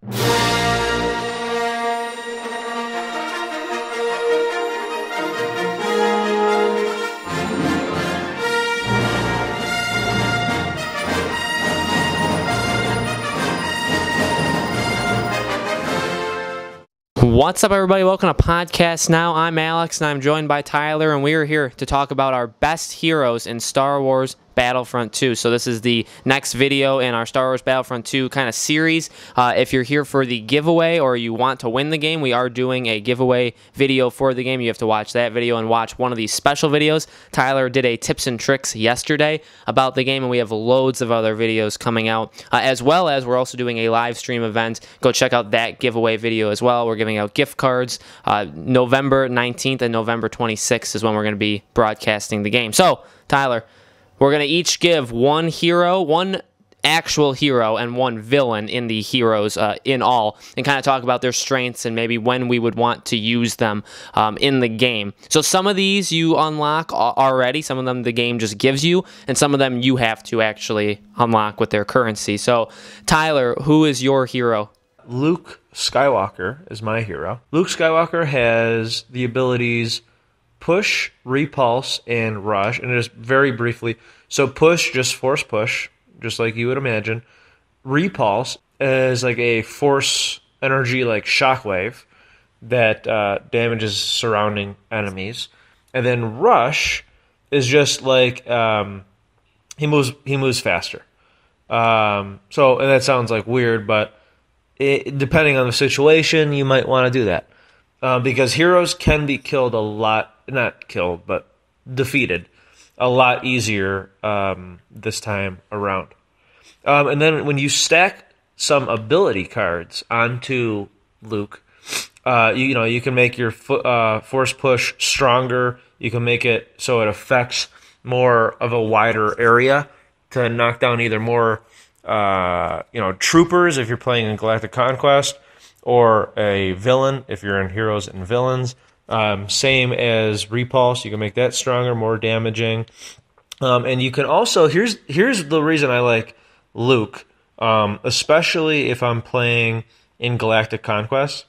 What's up, everybody? Welcome to Podcast Now. I'm Alex, and I'm joined by Tyler, and we are here to talk about our best heroes in Star Wars Battlefront 2. So this is the next video in our Star Wars Battlefront 2 kind of series. If you're here for the giveaway or you want to win the game, we are doing a giveaway video for the game. You have to watch that video and watch one of these special videos. Tyler did a tips and tricks yesterday about the game, and we have loads of other videos coming out, as well as we're also doing a live stream event. Go check out that giveaway video as well. We're giving out gift cards. November 19th and November 26th is when we're going to be broadcasting the game. So, Tyler, we're going to each give one hero, one actual hero, and one villain in the heroes in all, and kind of talk about their strengths and maybe when we would want to use them in the game. So some of these you unlock already, some of them the game just gives you, and some of them you have to actually unlock with their currency. So, Tyler, who is your hero? Luke Skywalker is my hero. Luke Skywalker has the abilities Push, Repulse, and Rush, and just very briefly. So Push, just force push, just like you would imagine. Repulse is like a force energy, like shockwave, that damages surrounding enemies. And then Rush is just like he moves faster. And that sounds like weird, but depending on the situation, you might want to do that. Because heroes can be killed a lot, not killed, but defeated a lot easier this time around. And then when you stack some ability cards onto Luke, you can make your force push stronger. You can make it so it affects more of a wider area to knock down either more troopers if you're playing in Galactic Conquest, or a villain if you're in Heroes and Villains. Same as Repulse, you can make that stronger, more damaging. And you can also, here's the reason I like Luke, especially if I'm playing in Galactic Conquest.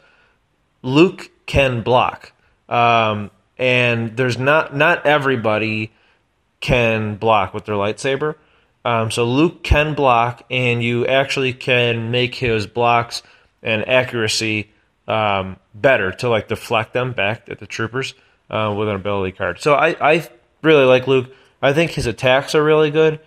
Luke can block, and there's not everybody can block with their lightsaber. So Luke can block, and you actually can make his blocks and accuracy better to like deflect them back at the troopers with an ability card. So I really like Luke. I think his attacks are really good.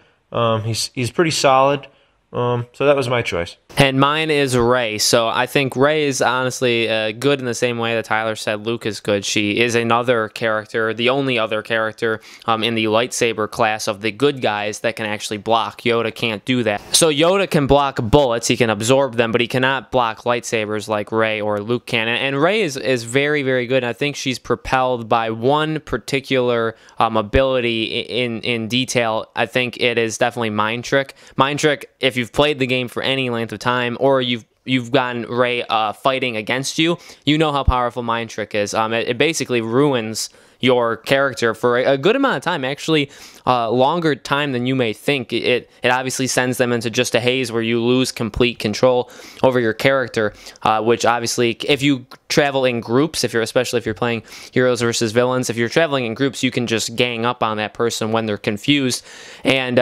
He's pretty solid. So that was my choice. And mine is Rey. So I think Rey is honestly good in the same way that Tyler said Luke is good. She is another character, the only other character in the lightsaber class of the good guys that can actually block. Yoda can't do that. So Yoda can block bullets, he can absorb them, but he cannot block lightsabers like Rey or Luke can. And Rey is very, very good. And I think she's propelled by one particular ability in detail. I think it is definitely Mind Trick. Mind Trick, if you've played the game for any length of time, or you've gotten Rey fighting against you, you know how powerful Mind Trick is. It basically ruins your character for a good amount of time, actually longer time than you may think. It obviously sends them into just a haze where you lose complete control over your character, which obviously, if you travel in groups, especially if you're playing heroes versus villains, if you're traveling in groups, you can just gang up on that person when they're confused. And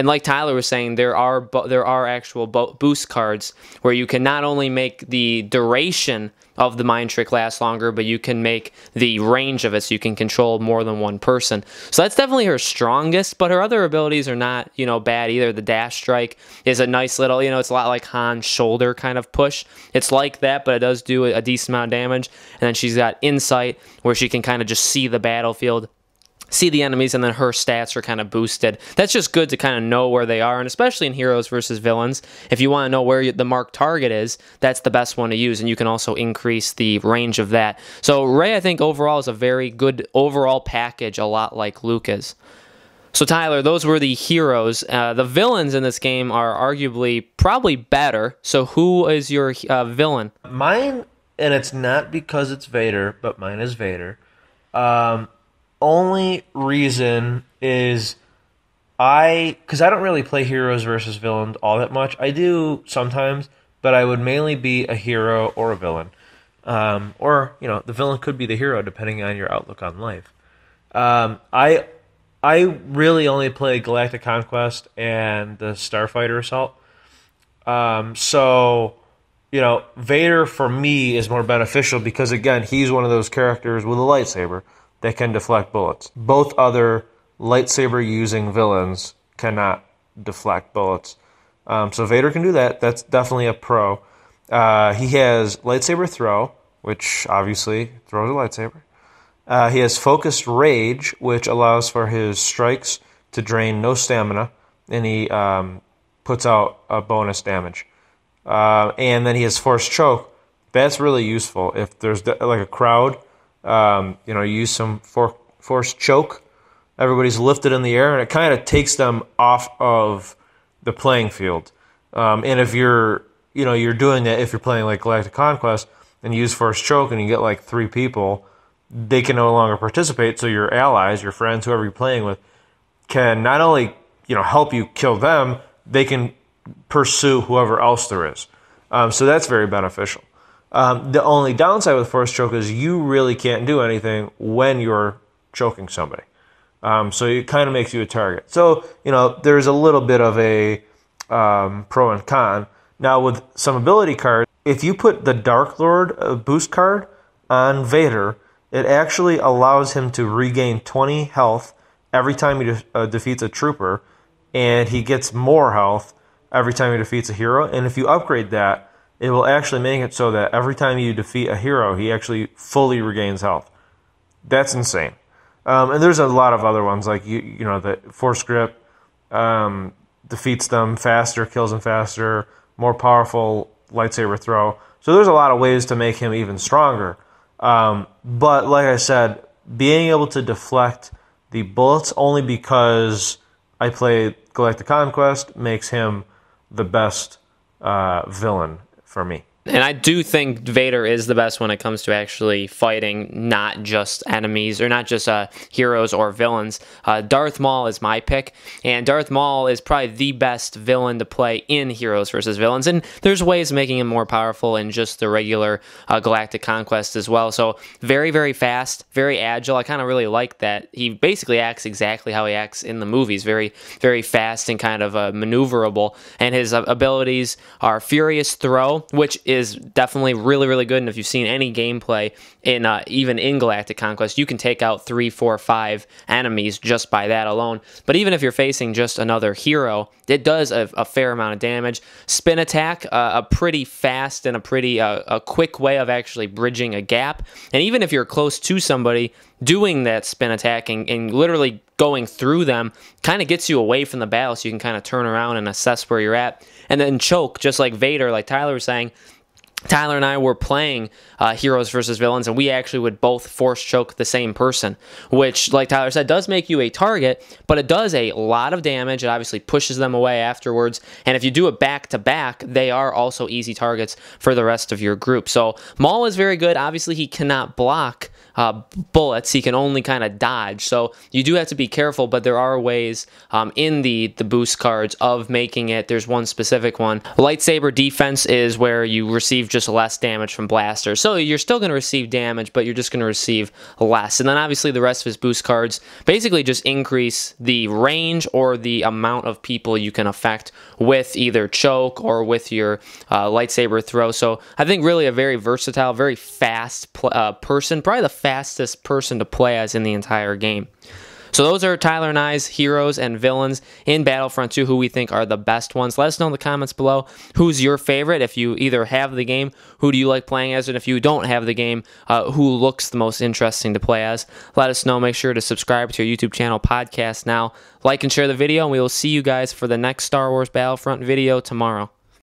like Tyler was saying, there are actual boost cards where you can not only make the duration of the Mind Trick last longer, but you can make the range of it so you can control more than one person. So that's definitely her strongest, but her other abilities are not, bad either. The Dash Strike is a nice little, it's a lot like Han's shoulder kind of push. It's like that, but it does do a decent amount of damage. And then she's got Insight, where she can kind of just see the battlefield, see the enemies, and then her stats are kind of boosted. That's just good to kind of know where they are, and especially in heroes versus villains, if you want to know where the marked target is, that's the best one to use, and you can also increase the range of that. So Rey, I think, overall is a very good overall package, a lot like Luke is. So Tyler, those were the heroes. The villains in this game are arguably probably better, so who is your villain? Mine, and it's not because it's Vader, but mine is Vader. Only reason is because I don't really play heroes versus villains all that much. I do sometimes, but I would mainly be a hero or a villain. Or, the villain could be the hero depending on your outlook on life. I really only play Galactic Conquest and the Starfighter Assault. So, Vader for me is more beneficial because, again, he's one of those characters with a lightsaber that can deflect bullets. Both other lightsaber-using villains cannot deflect bullets. So Vader can do that. That's definitely a pro. He has lightsaber throw, which obviously throws a lightsaber. He has focused rage, which allows for his strikes to drain no stamina, and he puts out a bonus damage. And then he has force choke. That's really useful if there's like a crowd. Use some force choke. Everybody's lifted in the air, and it kind of takes them off of the playing field. And if you're doing that, if you're playing like Galactic Conquest and you use force choke and you get like 3 people, they can no longer participate. So your allies, your friends, whoever you're playing with, can not only help you kill them, they can pursue whoever else there is. So that's very beneficial. The only downside with force choke is you really can't do anything when you're choking somebody. So it kind of makes you a target. So, there's a little bit of a pro and con. Now, with some ability cards, if you put the Dark Lord boost card on Vader, it actually allows him to regain 20 health every time he defeats a trooper, and he gets more health every time he defeats a hero. And if you upgrade that, it will actually make it so that every time you defeat a hero, he actually fully regains health. That's insane. And there's a lot of other ones, like the Force Grip defeats them faster, kills them faster, more powerful lightsaber throw. So there's a lot of ways to make him even stronger. But like I said, being able to deflect the bullets only because I play Galactic Conquest makes him the best villain for me. And I do think Vader is the best when it comes to actually fighting not just enemies, or not just heroes or villains. Darth Maul is my pick, and Darth Maul is probably the best villain to play in Heroes versus Villains, and there's ways of making him more powerful in just the regular Galactic Conquest as well. So very, very fast, very agile. I kind of really like that. He basically acts exactly how he acts in the movies, very, very fast and kind of maneuverable, and his abilities are Furious Throw, which is definitely really, really good. And if you've seen any gameplay in even in Galactic Conquest, you can take out 3, 4, 5 enemies just by that alone. But even if you're facing just another hero, it does a fair amount of damage. Spin attack, a pretty fast and a pretty a quick way of actually bridging a gap. And even if you're close to somebody, doing that spin attack and literally going through them kind of gets you away from the battle, so you can kind of turn around and assess where you're at. And then choke, just like Vader, like Tyler was saying. Tyler and I were playing Heroes versus Villains, and we actually would both force choke the same person, which, like Tyler said, does make you a target, but it does a lot of damage. It obviously pushes them away afterwards, and if you do it back-to-back, they are also easy targets for the rest of your group. So Maul is very good. Obviously, he cannot block bullets. He can only kind of dodge, so you do have to be careful, but there are ways in the boost cards of making it. There's one specific one. Lightsaber defense is where you receive just less damage from blasters, so you're still going to receive damage, but you're just going to receive less. And then obviously the rest of his boost cards basically just increase the range or the amount of people you can affect with either choke or with your lightsaber throw. So I think really a very versatile, very fast person, probably the fastest person to play as in the entire game. So those are Tyler and I's heroes and villains in Battlefront 2, who we think are the best ones. Let us know in the comments below who's your favorite. If you either have the game, who do you like playing as? And if you don't have the game, who looks the most interesting to play as? Let us know. Make sure to subscribe to our YouTube channel, Podcast Now. Like and share the video, and we will see you guys for the next Star Wars Battlefront video tomorrow.